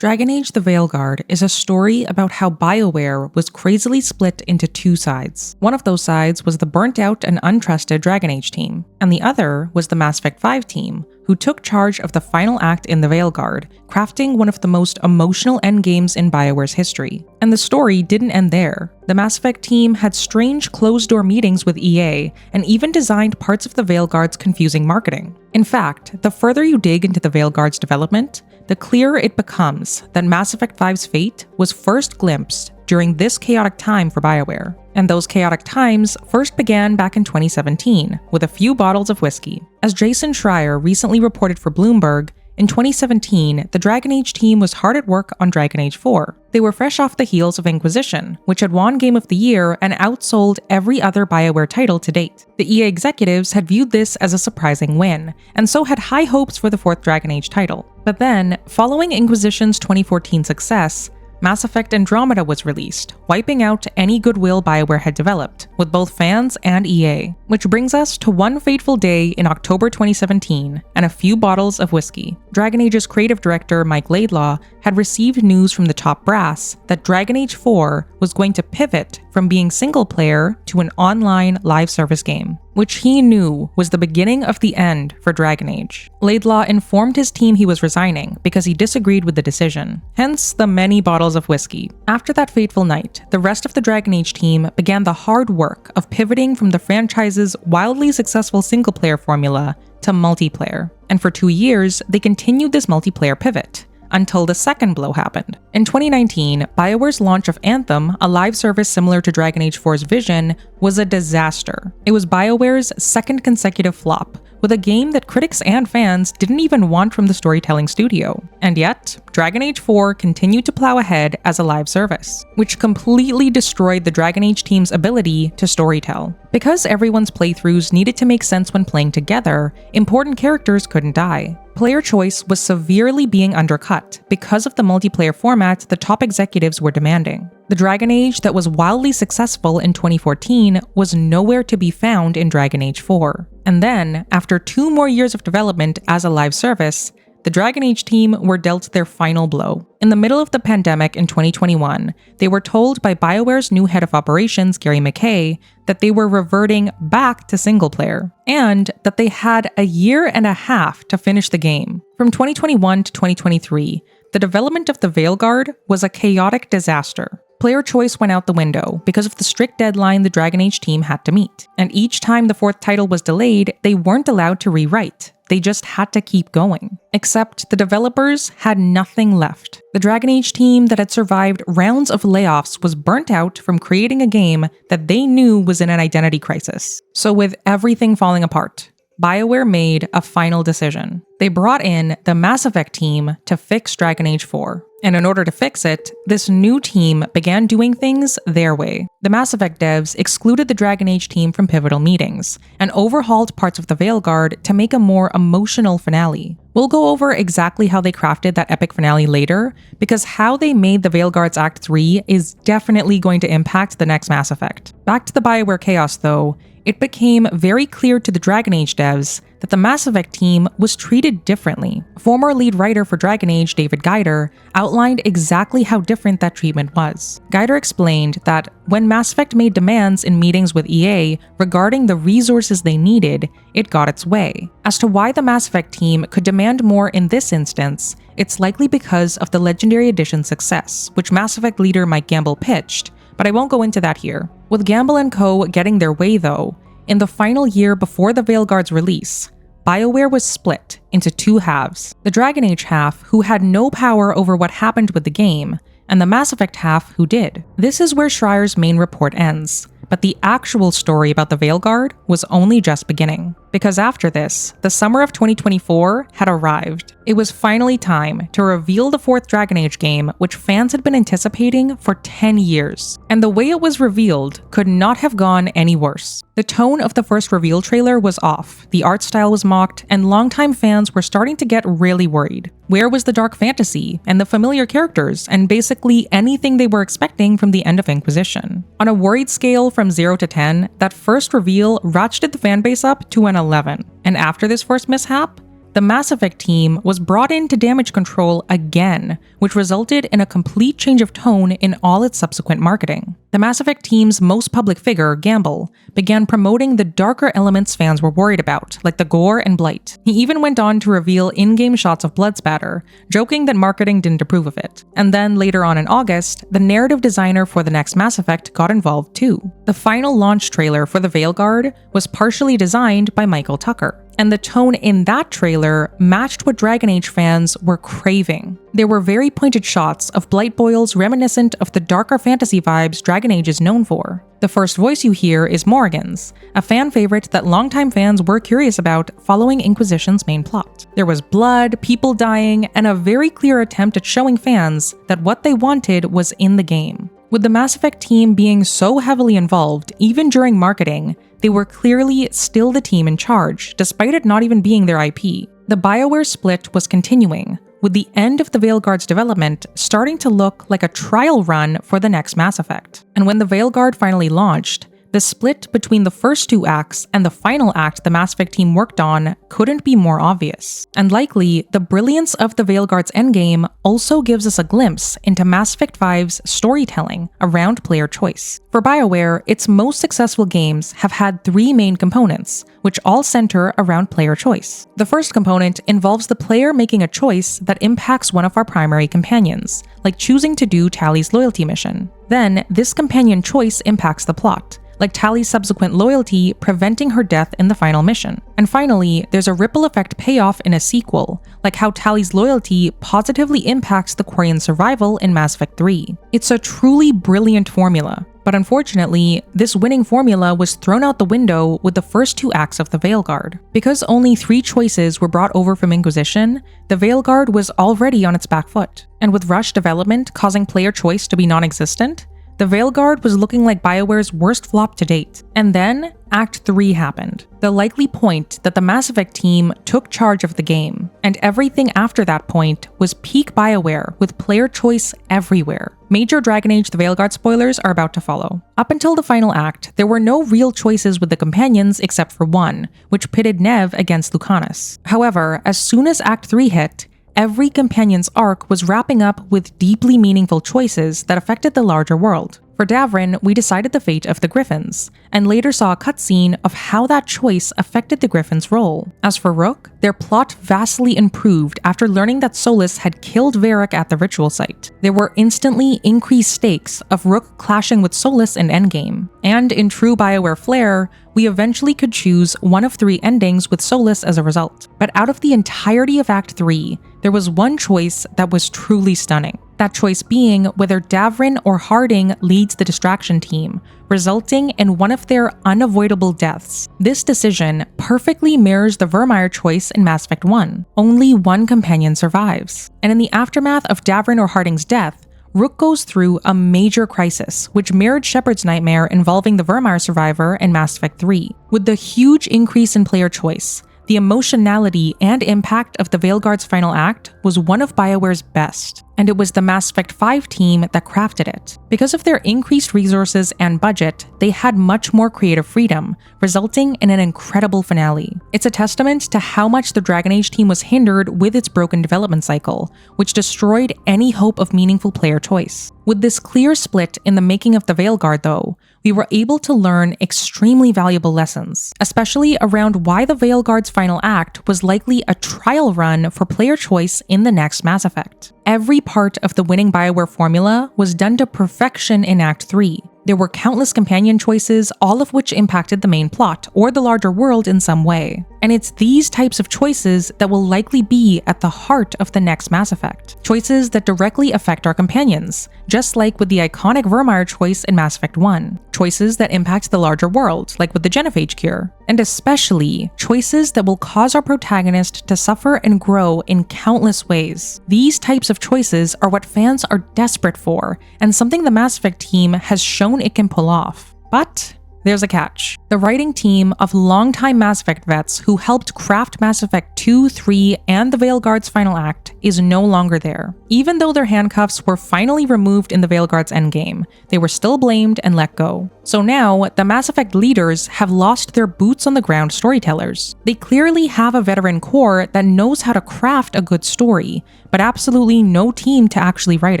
Dragon Age: The Veilguard is a story about how BioWare was crazily split into two sides. One of those sides was the burnt-out and untrusted Dragon Age team, and the other was the Mass Effect 5 team, who took charge of the final act in The Veilguard, crafting one of the most emotional endgames in BioWare's history. And the story didn't end there. The Mass Effect team had strange closed-door meetings with EA, and even designed parts of The Veilguard's confusing marketing. In fact, the further you dig into The Veilguard's development, the clearer it becomes that Mass Effect 5's fate was first glimpsed during this chaotic time for BioWare. And those chaotic times first began back in 2017, with a few bottles of whiskey. As Jason Schreier recently reported for Bloomberg, in 2017, the Dragon Age team was hard at work on Dragon Age 4. They were fresh off the heels of Inquisition, which had won Game of the Year and outsold every other BioWare title to date. The EA executives had viewed this as a surprising win, and so had high hopes for the fourth Dragon Age title. But then, following Inquisition's 2014 success, Mass Effect Andromeda was released, wiping out any goodwill BioWare had developed, with both fans and EA. Which brings us to one fateful day in October 2017, and a few bottles of whiskey. Dragon Age's creative director Mike Laidlaw had received news from the top brass that Dragon Age 4 was going to pivot from being single-player to an online live service game, which he knew was the beginning of the end for Dragon Age. Laidlaw informed his team he was resigning because he disagreed with the decision, hence the many bottles of whiskey. After that fateful night, the rest of the Dragon Age team began the hard work of pivoting from the franchise's wildly successful single-player formula to multiplayer. And for 2 years, they continued this multiplayer pivot, until the second blow happened. In 2019, BioWare's launch of Anthem, a live service similar to Dragon Age 4's vision, was a disaster. It was BioWare's second consecutive flop, with a game that critics and fans didn't even want from the storytelling studio. And yet, Dragon Age 4 continued to plow ahead as a live service, which completely destroyed the Dragon Age team's ability to storytell. Because everyone's playthroughs needed to make sense when playing together, important characters couldn't die. Player choice was severely being undercut because of the multiplayer format the top executives were demanding. The Dragon Age that was wildly successful in 2014 was nowhere to be found in Dragon Age 4. And then, after 2 more years of development as a live service, the Dragon Age team were dealt their final blow. In the middle of the pandemic in 2021, they were told by BioWare's new head of operations, Gary McKay, that they were reverting back to single-player, and that they had a year and a half to finish the game. From 2021 to 2023, the development of the Veilguard was a chaotic disaster. Player choice went out the window because of the strict deadline the Dragon Age team had to meet. And each time the fourth title was delayed, they weren't allowed to rewrite. They just had to keep going. Except the developers had nothing left. The Dragon Age team that had survived rounds of layoffs was burnt out from creating a game that they knew was in an identity crisis. So with everything falling apart, BioWare made a final decision. They brought in the Mass Effect team to fix Dragon Age 4. And in order to fix it, this new team began doing things their way. The Mass Effect devs excluded the Dragon Age team from pivotal meetings, and overhauled parts of the Veilguard to make a more emotional finale. We'll go over exactly how they crafted that epic finale later, because how they made the Veilguard's Act 3 is definitely going to impact the next Mass Effect. Back to the BioWare chaos though, it became very clear to the Dragon Age devs that the Mass Effect team was treated differently. Former lead writer for Dragon Age, David Geider, outlined exactly how different that treatment was. Geider explained that when Mass Effect made demands in meetings with EA regarding the resources they needed, it got its way. As to why the Mass Effect team could demand more in this instance, it's likely because of the Legendary Edition's success, which Mass Effect leader Mike Gamble pitched, but I won't go into that here. With Gamble and co. getting their way though, in the final year before the Veilguard's release, BioWare was split into 2 halves. The Dragon Age half, who had no power over what happened with the game, and the Mass Effect half, who did. This is where Schreier's main report ends, but the actual story about the Veilguard was only just beginning. Because after this, the summer of 2024 had arrived. It was finally time to reveal the 4th Dragon Age game, which fans had been anticipating for 10 years. And the way it was revealed could not have gone any worse. The tone of the first reveal trailer was off, the art style was mocked, and longtime fans were starting to get really worried. Where was the dark fantasy, and the familiar characters, and basically anything they were expecting from the end of Inquisition? On a worried scale from 0 to 10, that first reveal ratcheted the fanbase up to an 11. And after this first mishap, the Mass Effect team was brought in to damage control again, which resulted in a complete change of tone in all its subsequent marketing. The Mass Effect team's most public figure, Gamble, began promoting the darker elements fans were worried about, like the gore and blight. He even went on to reveal in-game shots of blood spatter, joking that marketing didn't approve of it. And then later on in August, the narrative designer for the next Mass Effect got involved too. The final launch trailer for the Veilguard was partially designed by Michael Tucker, and the tone in that trailer matched what Dragon Age fans were craving. There were very pointed shots of blight boils reminiscent of the darker fantasy vibes Dragon Age is known for. The first voice you hear is Morrigan's, a fan favorite that longtime fans were curious about following Inquisition's main plot. There was blood, people dying, and a very clear attempt at showing fans that what they wanted was in the game. With the Mass Effect team being so heavily involved, even during marketing, they were clearly still the team in charge, despite it not even being their IP. The BioWare split was continuing, with the end of the Veilguard's development starting to look like a trial run for the next Mass Effect. And when the Veilguard finally launched, the split between the first two acts and the final act the Mass Effect team worked on couldn't be more obvious. And likely, the brilliance of the Veilguard's endgame also gives us a glimpse into Mass Effect 5's storytelling around player choice. For BioWare, its most successful games have had three main components, which all center around player choice. The first component involves the player making a choice that impacts one of our primary companions, like choosing to do Tally's loyalty mission. Then, this companion choice impacts the plot, like Tally's subsequent loyalty preventing her death in the final mission. And finally, there's a ripple effect payoff in a sequel, like how Tally's loyalty positively impacts the Quarian's survival in Mass Effect 3. It's a truly brilliant formula, but unfortunately, this winning formula was thrown out the window with the first two acts of the Veilguard. Because only 3 choices were brought over from Inquisition, the Veilguard was already on its back foot. And with rushed development causing player choice to be non-existent, the Veilguard was looking like BioWare's worst flop to date. And then, Act 3 happened. The likely point that the Mass Effect team took charge of the game, and everything after that point was peak BioWare with player choice everywhere. Major Dragon Age The Veilguard spoilers are about to follow. Up until the final act, there were no real choices with the companions except for one, which pitted Nev against Lucanus. However, as soon as Act 3 hit, every companion's arc was wrapping up with deeply meaningful choices that affected the larger world. For Davrin, we decided the fate of the Griffins, and later saw a cutscene of how that choice affected the Griffins' role. As for Rook, their plot vastly improved after learning that Solus had killed Varric at the ritual site. There were instantly increased stakes of Rook clashing with Solus in Endgame, and in true BioWare flair, we eventually could choose one of 3 endings with Solus as a result. But out of the entirety of Act 3, there was one choice that was truly stunning. That choice being whether Davrin or Harding leads the distraction team, resulting in one of their unavoidable deaths. This decision perfectly mirrors the Virmire choice in Mass Effect 1. Only one companion survives. And in the aftermath of Davrin or Harding's death, Rook goes through a major crisis, which mirrored Shepard's nightmare involving the Virmire survivor in Mass Effect 3. With the huge increase in player choice, the emotionality and impact of the Veilguard's final act was one of BioWare's best, and it was the Mass Effect 5 team that crafted it. Because of their increased resources and budget, they had much more creative freedom, resulting in an incredible finale. It's a testament to how much the Dragon Age team was hindered with its broken development cycle, which destroyed any hope of meaningful player choice. With this clear split in the making of the Veilguard, though, we were able to learn extremely valuable lessons, especially around why the Veilguard's final act was likely a trial run for player choice in the next Mass Effect. Every part of the winning BioWare formula was done to perfection in Act 3. There were countless companion choices, all of which impacted the main plot or the larger world in some way. And it's these types of choices that will likely be at the heart of the next Mass Effect. Choices that directly affect our companions, just like with the iconic Virmire choice in Mass Effect 1. Choices that impact the larger world, like with the genophage cure. And especially, choices that will cause our protagonist to suffer and grow in countless ways. These types of choices are what fans are desperate for, and something the Mass Effect team has shown it can pull off. But there's a catch. The writing team of longtime Mass Effect vets who helped craft Mass Effect 2, 3, and the Veilguard's final act is no longer there. Even though their handcuffs were finally removed in the Veilguard's endgame, they were still blamed and let go. So now, the Mass Effect leaders have lost their boots-on-the-ground storytellers. They clearly have a veteran core that knows how to craft a good story, but absolutely no team to actually write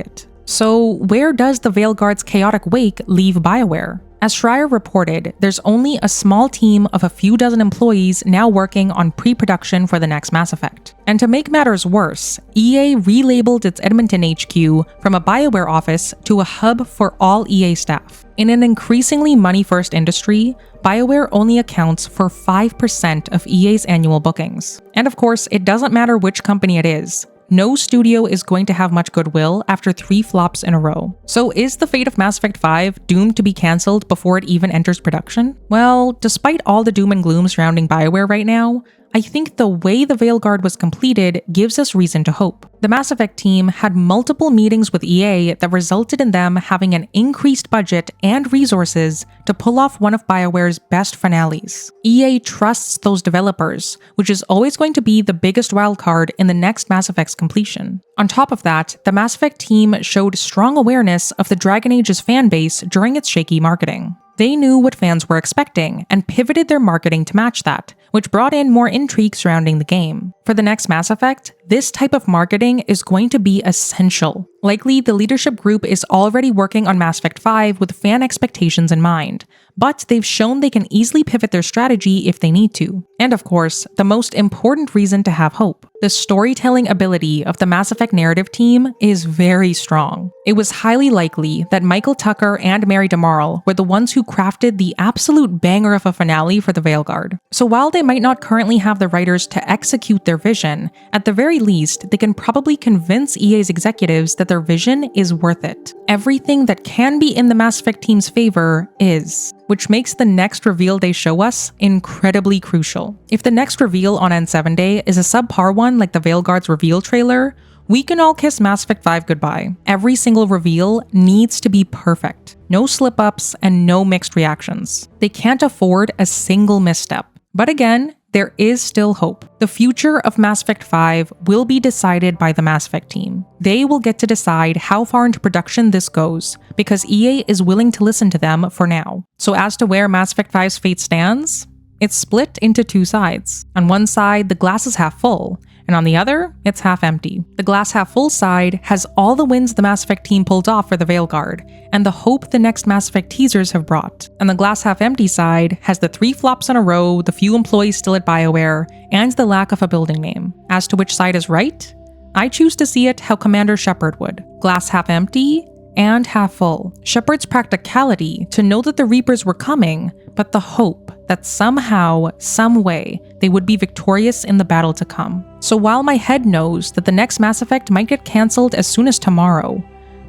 it. So where does the Veilguard's chaotic wake leave BioWare? As Schreier reported, there's only a small team of a few dozen employees now working on pre-production for the next Mass Effect. And to make matters worse, EA relabeled its Edmonton HQ from a BioWare office to a hub for all EA staff. In an increasingly money-first industry, BioWare only accounts for 5% of EA's annual bookings. And of course, it doesn't matter which company it is. No studio is going to have much goodwill after 3 flops in a row. So is the fate of Mass Effect 5 doomed to be cancelled before it even enters production? Well, despite all the doom and gloom surrounding BioWare right now, I think the way the Veilguard was completed gives us reason to hope. The Mass Effect team had multiple meetings with EA that resulted in them having an increased budget and resources to pull off one of BioWare's best finales. EA trusts those developers, which is always going to be the biggest wildcard in the next Mass Effect's completion. On top of that, the Mass Effect team showed strong awareness of the Dragon Age's fanbase during its shaky marketing. They knew what fans were expecting and pivoted their marketing to match that, which brought in more intrigue surrounding the game. For the next Mass Effect, this type of marketing is going to be essential. Likely, the leadership group is already working on Mass Effect 5 with fan expectations in mind, but they've shown they can easily pivot their strategy if they need to. And of course, the most important reason to have hope. The storytelling ability of the Mass Effect narrative team is very strong. It was highly likely that Michael Tucker and Mary DeMarle were the ones who crafted the absolute banger of a finale for the Veilguard. So while they might not currently have the writers to execute their vision, at the very least, they can probably convince EA's executives that their vision is worth it. Everything that can be in the Mass Effect team's favor is, which makes the next reveal they show us incredibly crucial. If the next reveal on N7 Day is a subpar one like the Veilguard's reveal trailer, we can all kiss Mass Effect 5 goodbye. Every single reveal needs to be perfect. No slip-ups and no mixed reactions. They can't afford a single misstep. But again, there is still hope. The future of Mass Effect 5 will be decided by the Mass Effect team. They will get to decide how far into production this goes, because EA is willing to listen to them for now. So as to where Mass Effect 5's fate stands, it's split into 2 sides. On one side, the glass is half full, and on the other, it's half empty. The glass half full side has all the wins the Mass Effect team pulled off for the Veilguard, and the hope the next Mass Effect teasers have brought. And the glass half empty side has the 3 flops in a row, the few employees still at BioWare, and the lack of a building name. As to which side is right, I choose to see it how Commander Shepard would. Glass half empty and half full. Shepard's practicality to know that the Reapers were coming, but the hope that somehow, some way, they would be victorious in the battle to come. So while my head knows that the next Mass Effect might get cancelled as soon as tomorrow,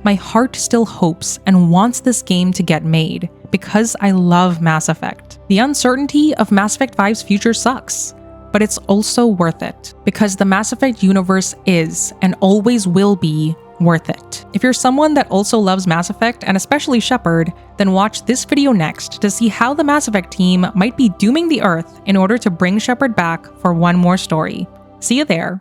my heart still hopes and wants this game to get made because I love Mass Effect. The uncertainty of Mass Effect 5's future sucks, but it's also worth it because the Mass Effect universe is and always will be worth it. If you're someone that also loves Mass Effect, and especially Shepard, then watch this video next to see how the Mass Effect team might be dooming the Earth in order to bring Shepard back for one more story. See you there.